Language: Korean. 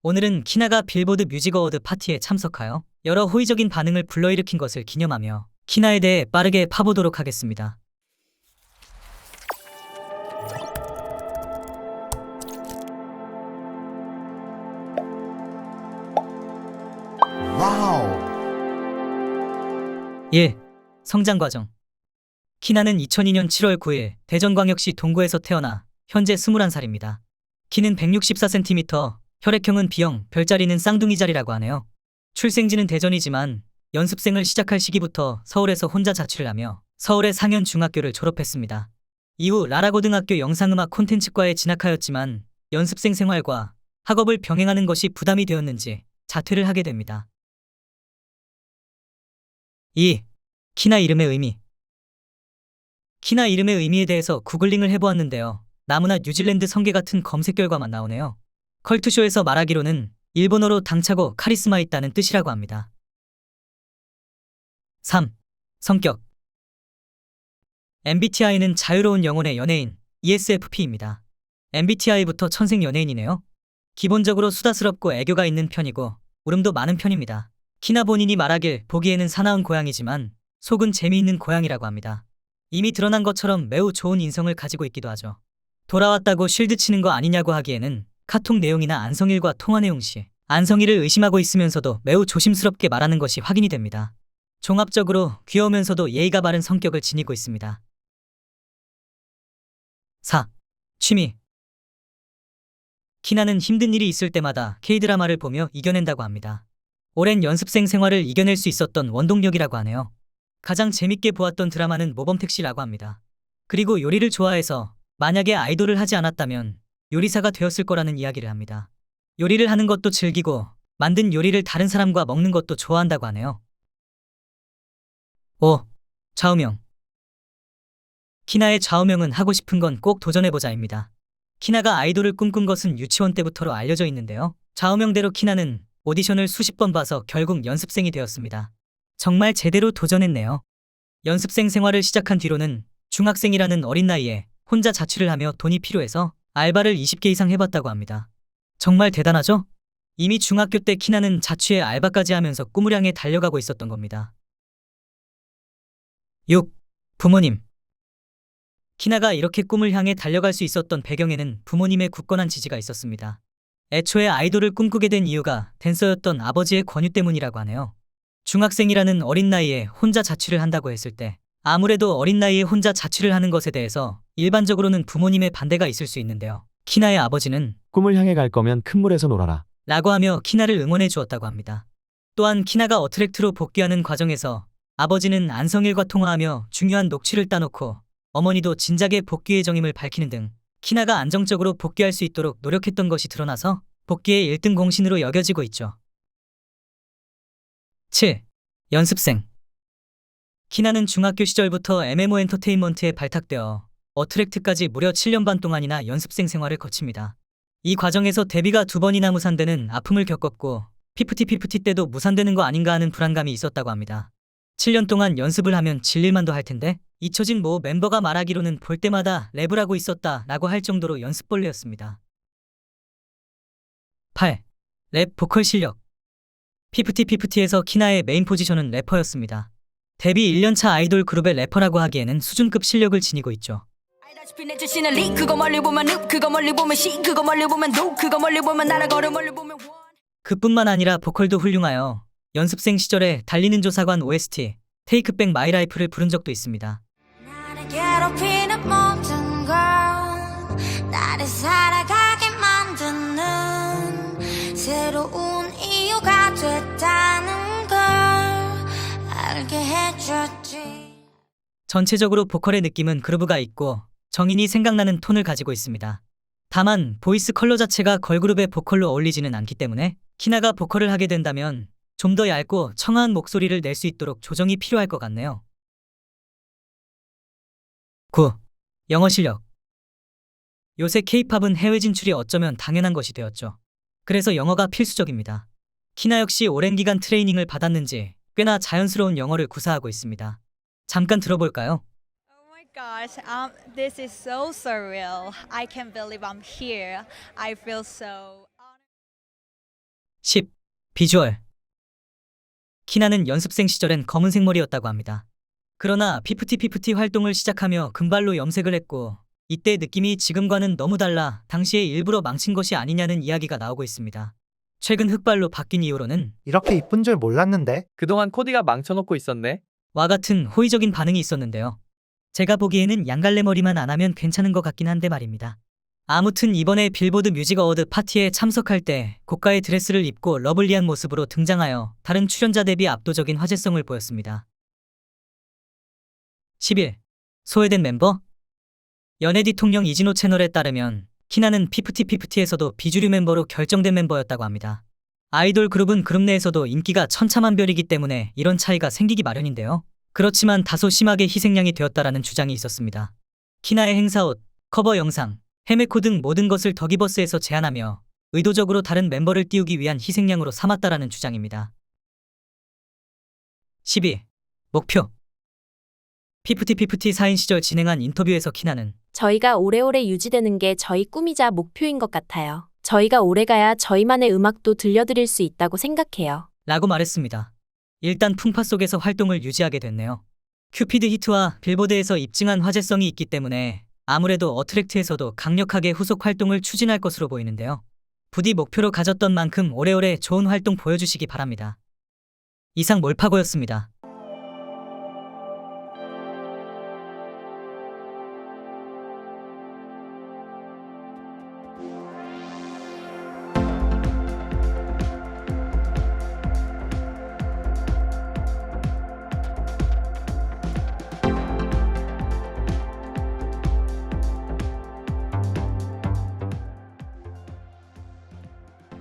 오늘은 키나가 빌보드 뮤직 어워드 파티에 참석하여 여러 호의적인 반응을 불러일으킨 것을 기념하며 키나에 대해 빠르게 파보도록 하겠습니다. 와우. 1. 성장 과정. 키나는 2002년 7월 9일 대전광역시 동구에서 태어나 현재 21살입니다. 키는 164cm, 혈액형은 B형, 별자리는 쌍둥이 자리라고 하네요. 출생지는 대전이지만 연습생을 시작할 시기부터 서울에서 혼자 자취를 하며 서울의 상현 중학교를 졸업했습니다. 이후 라라고등학교 영상음악 콘텐츠과에 진학하였지만 연습생 생활과 학업을 병행하는 것이 부담이 되었는지 자퇴를 하게 됩니다. 2. 키나 이름의 의미. 키나 이름의 의미에 대해서 구글링을 해보았는데요. 나무나 뉴질랜드 성게 같은 검색 결과만 나오네요. 컬투쇼에서 말하기로는 일본어로 당차고 카리스마 있다는 뜻이라고 합니다. 3. 성격. MBTI는 자유로운 영혼의 연예인, ESFP입니다. MBTI부터 천생 연예인이네요. 기본적으로 수다스럽고 애교가 있는 편이고 울음도 많은 편입니다. 키나 본인이 말하길 보기에는 사나운 고양이지만 속은 재미있는 고양이라고 합니다. 이미 드러난 것처럼 매우 좋은 인성을 가지고 있기도 하죠. 돌아왔다고 쉴드 치는 거 아니냐고 하기에는 카톡 내용이나 안성일과 통화 내용 시 안성일을 의심하고 있으면서도 매우 조심스럽게 말하는 것이 확인이 됩니다. 종합적으로 귀여우면서도 예의가 바른 성격을 지니고 있습니다. 4. 취미. 키나는 힘든 일이 있을 때마다 K드라마를 보며 이겨낸다고 합니다. 오랜 연습생 생활을 이겨낼 수 있었던 원동력이라고 하네요. 가장 재밌게 보았던 드라마는 모범택시라고 합니다. 그리고 요리를 좋아해서 만약에 아이돌을 하지 않았다면 요리사가 되었을 거라는 이야기를 합니다. 요리를 하는 것도 즐기고 만든 요리를 다른 사람과 먹는 것도 좋아한다고 하네요. 5. 좌우명. 키나의 좌우명은 하고 싶은 건 꼭 도전해보자입니다. 키나가 아이돌을 꿈꾼 것은 유치원 때부터로 알려져 있는데요. 좌우명대로 키나는 오디션을 수십 번 봐서 결국 연습생이 되었습니다. 정말 제대로 도전했네요. 연습생 생활을 시작한 뒤로는 중학생이라는 어린 나이에 혼자 자취를 하며 돈이 필요해서 알바를 20개 이상 해봤다고 합니다. 정말 대단하죠? 이미 중학교 때 키나는 자취에 알바까지 하면서 꿈을 향해 달려가고 있었던 겁니다. 6. 부모님. 키나가 이렇게 꿈을 향해 달려갈 수 있었던 배경에는 부모님의 굳건한 지지가 있었습니다. 애초에 아이돌을 꿈꾸게 된 이유가 댄서였던 아버지의 권유 때문이라고 하네요. 중학생이라는 어린 나이에 혼자 자취를 한다고 했을 때 아무래도 어린 나이에 혼자 자취를 하는 것에 대해서 일반적으로는 부모님의 반대가 있을 수 있는데요. 키나의 아버지는 꿈을 향해 갈 거면 큰 물에서 놀아라. 라고 하며 키나를 응원해 주었다고 합니다. 또한 키나가 어트랙트로 복귀하는 과정에서 아버지는 안성일과 통화하며 중요한 녹취를 따놓고 어머니도 진작에 복귀 예정임을 밝히는 등 키나가 안정적으로 복귀할 수 있도록 노력했던 것이 드러나서 복귀의 1등 공신으로 여겨지고 있죠. 7. 연습생. 키나는 중학교 시절부터 MMO 엔터테인먼트에 발탁되어 어트랙트까지 무려 7년 반 동안이나 연습생 생활을 거칩니다. 이 과정에서 데뷔가 2번이나 무산되는 아픔을 겪었고 피프티 때도 무산되는 거 아닌가 하는 불안감이 있었다고 합니다. 7년 동안 연습을 하면 질릴만도 할 텐데 잊혀진 모 멤버가 말하기로는 볼 때마다 랩을 하고 있었다 라고 할 정도로 연습벌레였습니다. 8. 랩 보컬 실력. 피프티에서 키나의 메인 포지션은 래퍼였습니다. 데뷔 1년차 아이돌 그룹의 래퍼라고 하기에는 수준급 실력을 지니고 있죠. 알다시피 내 자신은 리 그거 멀리 보면 늪 그거 멀리 보면 시 그거 멀리 보면 도 그거 멀리 보면 나를 걸어 멀리 보면 원. 그뿐만 아니라 보컬도 훌륭하여 연습생 시절에 달리는 조사관 OST 테이크백 마이 라이프를 부른 적도 있습니다. 나를 괴롭히는 모든 걸 나를 살아가게 만드는 새로운 이유가 됐다는 걸 알게 해줬지. 전체적으로 보컬의 느낌은 그루브가 있고 정인이 생각나는 톤을 가지고 있습니다. 다만 보이스 컬러 자체가 걸그룹의 보컬로 어울리지는 않기 때문에 키나가 보컬을 하게 된다면 좀 더 얇고 청아한 목소리를 낼 수 있도록 조정이 필요할 것 같네요. 9. 영어 실력. 요새 K-팝은 해외 진출이 어쩌면 당연한 것이 되었죠. 그래서 영어가 필수적입니다. 키나 역시 오랜 기간 트레이닝을 받았는지 꽤나 자연스러운 영어를 구사하고 있습니다. 잠깐 들어볼까요? Oh my gosh, this is so surreal. I can't believe I'm here. I feel so 10. 비주얼. 키나는 연습생 시절엔 검은색 머리였다고 합니다. 그러나 피프티 활동을 시작하며 금발로 염색을 했고 이때 느낌이 지금과는 너무 달라 당시에 일부러 망친 것이 아니냐는 이야기가 나오고 있습니다. 최근 흑발로 바뀐 이후로는 이렇게 이쁜 줄 몰랐는데. 그동안 코디가 망쳐놓고 있었네. 와 같은 호의적인 반응이 있었는데요. 제가 보기에는 양갈래 머리만 안 하면 괜찮은 것 같긴 한데 말입니다. 아무튼 이번에 빌보드 뮤직 어워드 파티에 참석할 때 고가의 드레스를 입고 러블리한 모습으로 등장하여 다른 출연자 대비 압도적인 화제성을 보였습니다. 11. 소외된 멤버? 연예 대통령 이진호 채널에 따르면 키나는 피프티에서도 비주류 멤버로 결정된 멤버였다고 합니다. 아이돌 그룹은 그룹 내에서도 인기가 천차만별이기 때문에 이런 차이가 생기기 마련인데요. 그렇지만 다소 심하게 희생양이 되었다라는 주장이 있었습니다. 키나의 행사옷, 커버 영상, 헤메코 등 모든 것을 더기버스에서 제안하며 의도적으로 다른 멤버를 띄우기 위한 희생양으로 삼았다라는 주장입니다. 12. 목표. 피프티 4인 시절 진행한 인터뷰에서 키나는 저희가 오래오래 유지되는 게 저희 꿈이자 목표인 것 같아요. 저희가 오래가야 저희만의 음악도 들려드릴 수 있다고 생각해요. 라고 말했습니다. 일단 풍파 속에서 활동을 유지하게 됐네요. 큐피드 히트와 빌보드에서 입증한 화제성이 있기 때문에 아무래도 어트랙트에서도 강력하게 후속 활동을 추진할 것으로 보이는데요. 부디 목표로 가졌던 만큼 오래오래 좋은 활동 보여주시기 바랍니다. 이상 몰파고였습니다.